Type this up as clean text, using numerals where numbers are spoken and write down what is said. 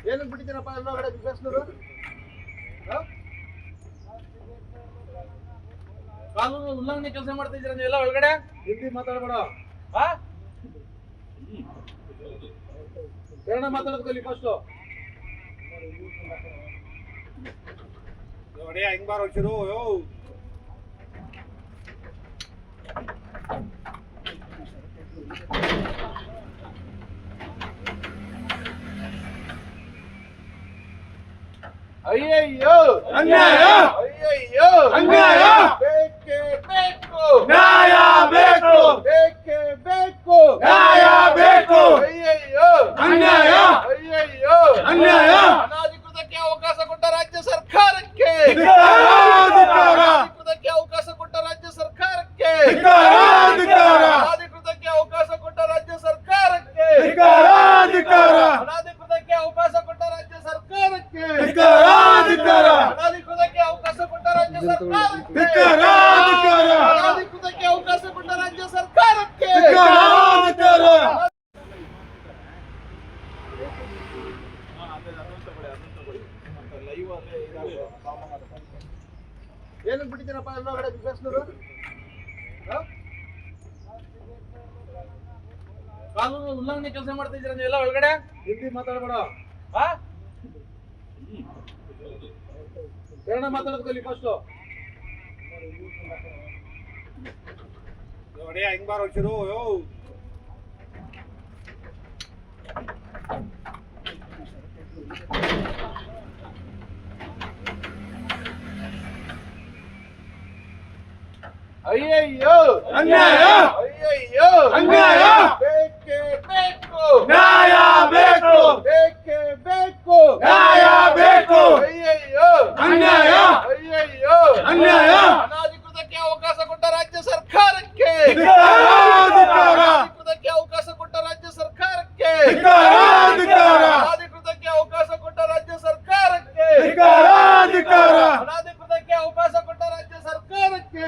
ಏನಕ್ಕೆ ಬಿಟ್ಟಿದ್ದೀರಪ್ಪ ಎಲ್ಲ ಕಡೆ ಬಿಸ್ನೂರು? ಕಾನೂನು ಉಲ್ಲಂಘನೆ ಕೆಲಸ ಮಾಡ್ತಾ ಇದ್ದೀರಾ ನೀವೆಲ್ಲ ಒಳಗಡೆ? ಹಿಂದಿ ಮಾತಾಡಬೇಡ. ಕನ್ನಡ ಮಾತಾಡೋದು ಕಲಿ ಫಸ್ಟ್. ನೋಡಿ ಹಿಂಗ್ ಬಾರ ಹೋಗ್ತಿರು. ಅಯ್ಯಯ್ಯೋ ಅನ್ಯಾಯ, ಅಯ್ಯಯ್ಯೋ ಅನ್ಯಾಯ, ಬೇಕೇ ಬೇಕು ನ್ಯಾಯ, ಬೇಕು ಬೇಕೇ ಬೇಕು ನ್ಯಾಯ, ಬೇಕು ಅಯ್ಯಯ್ಯೋ ಅನ್ಯಾಯ, ಅಯ್ಯಯ್ಯೋ ಅನ್ಯಾಯ. ಅನಾಧಿಕೃತಕ್ಕೆ ಅವಕಾಶ ಕೊಟ್ಟ ರಾಜ್ಯ ಸರ್ಕಾರಕ್ಕೆ, ಅನಾಧಿಕೃತಕ್ಕೆ ಅವಕಾಶ ಕೊಟ್ಟ ರಾಜ್ಯ ಸರ್ಕಾರಕ್ಕೆ, ಅನಾಧಿಕೃತಕ್ಕೆ ಅವಕಾಶ ಕೊಟ್ಟ ರಾಜ್ಯ ಸರ್ಕಾರಕ್ಕೆ, ಅನಾಧಿಕೃತಕ್ಕೆ ಅವಕಾಶ ಕೊಟ್ಟ ರಾಜ್ಯ ಸರ್ಕಾರಕ್ಕೆ, ಅನಾಧಿಕೃತಕ್ಕೆ ಅವಕಾಶ ಕೊಟ್ಟ ರಾಜ್ಯ ಸರ್ಕಾರಕ್ಕೆ, ಅನಾಧಿಕೃತಕ್ಕೆ ಅವಕಾಶ ಕೊಟ್ಟ ರಾಜ್ಯ ಸರ್ಕಾರಕ್ಕೆ. ಏನಕ್ಕೆ ಬಿಟ್ಟಿದ್ದೀರಪ್ಪ ಎಲ್ಲ ಕಡೆ ಬಿಸ್ನೂರು? ಕಾನೂನು ಉಲ್ಲಂಘನೆ ಕೆಲಸ ಮಾಡ್ತಾ ಇದ್ದೀರಾ ನೀವೆಲ್ಲ ಒಳಗಡೆ? ಹಿಂದಿ ಮಾತಾಡಬೇಡ. ಕನ್ನಡ ಮಾತಾಡೋದು ಕಲಿ ಫಸ್ಟ್. ನೋಡಿ ಹಿಂಗ್ ಬಾರ ಹೋಗ್ತಿರು. ಅಯ್ಯಯ್ಯೋ ಅನ್ಯಾಯ, ಅಯ್ಯಯ್ಯೋ ಅನ್ಯಾಯ, ಬೇಕೇ ಬೇಕು ನ್ಯಾಯ, ಬೇಕು ಬೇಕೇ ಬೇಕು ನ್ಯಾಯ, ಬೇಕು ಅಯ್ಯಯ್ಯೋ ಅನ್ಯಾಯ, ಅಯ್ಯಯ್ಯೋ ಅನ್ಯಾಯ. ಅನಾಧಿಕೃತಕ್ಕೆ ಅವಕಾಶ ಕೊಟ್ಟ ರಾಜ್ಯ ಸರ್ಕಾರಕ್ಕೆ, ಅನಾಧಿಕೃತಕ್ಕೆ ಅವಕಾಶ ಕೊಟ್ಟ ರಾಜ್ಯ ಸರ್ಕಾರಕ್ಕೆ, ಅನಾಧಿಕೃತಕ್ಕೆ ಅವಕಾಶ ಕೊಟ್ಟ ರಾಜ್ಯ ಸರ್ಕಾರಕ್ಕೆ, ಅನಾಧಿಕೃತಕ್ಕೆ ಅವಕಾಶ ಕೊಟ್ಟ ರಾಜ್ಯ ಸರ್ಕಾರಕ್ಕೆ.